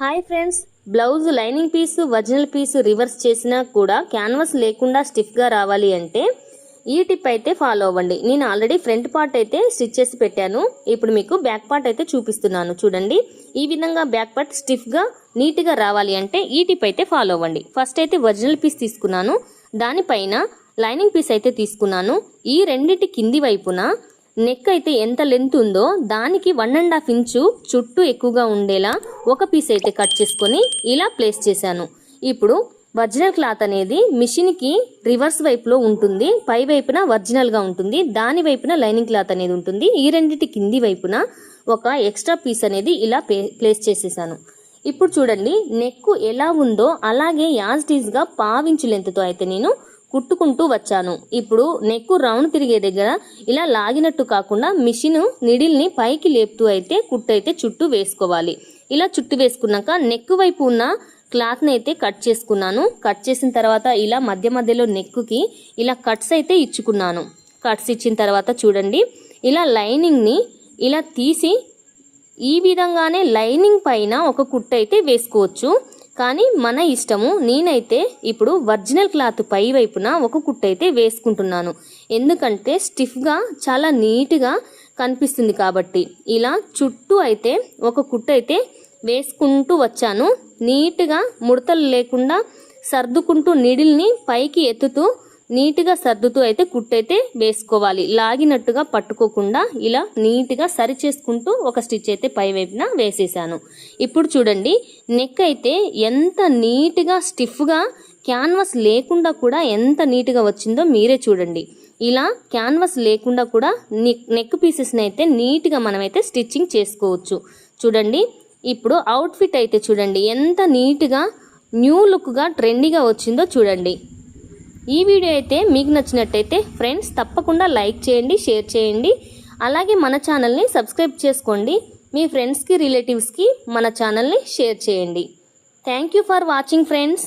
Hi friends, blouse lining పీసు original పీసు reverse చేసినా కూడా canvas లేకుండా స్టిఫ్గా రావాలి అంటే ఈ టిప్ అయితే ఫాలో అవ్వండి. నేను ఆల్రెడీ ఫ్రంట్ పార్ట్ అయితే స్టిచ్ చేసి పెట్టాను. ఇప్పుడు మీకు బ్యాక్ పార్ట్ అయితే చూపిస్తున్నాను. చూడండి, ఈ విధంగా బ్యాక్ పార్ట్ స్టిఫ్గా నీట్గా రావాలి అంటే ఈ టిప్ అయితే ఫాలో అవ్వండి. ఫస్ట్ అయితే ఒరిజినల్ పీస్ తీసుకున్నాను, దానిపైన లైనింగ్ పీస్ అయితే తీసుకున్నాను. ఈ రెండింటి కింది వైపున నెక్ అయితే ఎంత లెంత్ ఉందో దానికి 1.5 ఇంచు చుట్టూ ఎక్కువగా ఉండేలా ఒక పీస్ అయితే కట్ చేసుకొని ఇలా ప్లేస్ చేశాను. ఇప్పుడు ఒరిజినల్ క్లాత్ అనేది మిషన్కి రివర్స్ వైపులో ఉంటుంది, పై వైపున ఒరిజినల్గా ఉంటుంది, దాని వైపున లైనింగ్ క్లాత్ అనేది ఉంటుంది. ఈ రెండింటి కింది వైపున ఒక ఎక్స్ట్రా పీస్ అనేది ఇలా ప్లేస్ చేసేసాను. ఇప్పుడు చూడండి, నెక్ ఎలా ఉందో అలాగే యాజ్ ఇట్ ఈజ్గా 1/2 ఇంచు లెంత్తో అయితే నేను కుట్టుకుంటూ వచ్చాను. ఇప్పుడు నెక్ రౌండ్ తిరిగే దగ్గర ఇలా లాగినట్టు కాకుండా మిషన్ నిడిల్ని పైకి లేపుతూ అయితే కుట్టు అయితే చుట్టూ వేసుకోవాలి. ఇలా చుట్టూ వేసుకున్నాక నెక్ వైపు ఉన్న క్లాత్ని అయితే కట్ చేసుకున్నాను. కట్ చేసిన తర్వాత ఇలా మధ్య మధ్యలో నెక్కి ఇలా కట్స్ అయితే ఇచ్చుకున్నాను. కట్స్ ఇచ్చిన తర్వాత చూడండి, ఇలా లైనింగ్ని ఇలా తీసి ఈ విధంగానే లైనింగ్ పైన ఒక కుట్టు అయితే వేసుకోవచ్చు, కానీ మన ఇష్టము. నేనైతే ఇప్పుడు ఒరిజినల్ క్లాత్ పై వైపున ఒక కుట్టు అయితే వేసుకుంటున్నాను, ఎందుకంటే స్టిఫ్గా చాలా నీట్గా కనిపిస్తుంది కాబట్టి. ఇలా చుట్టూ అయితే ఒక కుట్టు అయితే వేసుకుంటూ వచ్చాను. నీట్గా ముడతలు లేకుండా సర్దుకుంటూ నీడిల్ని పైకి ఎత్తుతూ నీట్గా సర్దుతూ అయితే కుట్టు అయితే వేసుకోవాలి. లాగినట్టుగా పట్టుకోకుండా ఇలా నీట్గా సరి చేసుకుంటూ ఒక స్టిచ్ అయితే పై వైపున వేసేసాను. ఇప్పుడు చూడండి, నెక్ అయితే ఎంత నీట్గా స్టిఫ్గా క్యాన్వాస్ లేకుండా కూడా ఎంత నీట్గా వచ్చిందో మీరే చూడండి. ఇలా క్యాన్వాస్ లేకుండా కూడా నెక్ పీసెస్ని అయితే నీట్గా మనమైతే స్టిచ్చింగ్ చేసుకోవచ్చు. చూడండి, ఇప్పుడు అవుట్ఫిట్ అయితే చూడండి ఎంత నీట్గా న్యూ లుక్గా ట్రెండీగా వచ్చిందో చూడండి. ఈ వీడియో అయితే మీకు నచ్చినట్టయితే ఫ్రెండ్స్ తప్పకుండా లైక్ చేయండి, షేర్ చేయండి, అలాగే మన ఛానల్ని సబ్స్క్రైబ్ చేసుకోండి. మీ ఫ్రెండ్స్కి రిలేటివ్స్కి మన ఛానల్ని షేర్ చేయండి. Thank you for watching friends.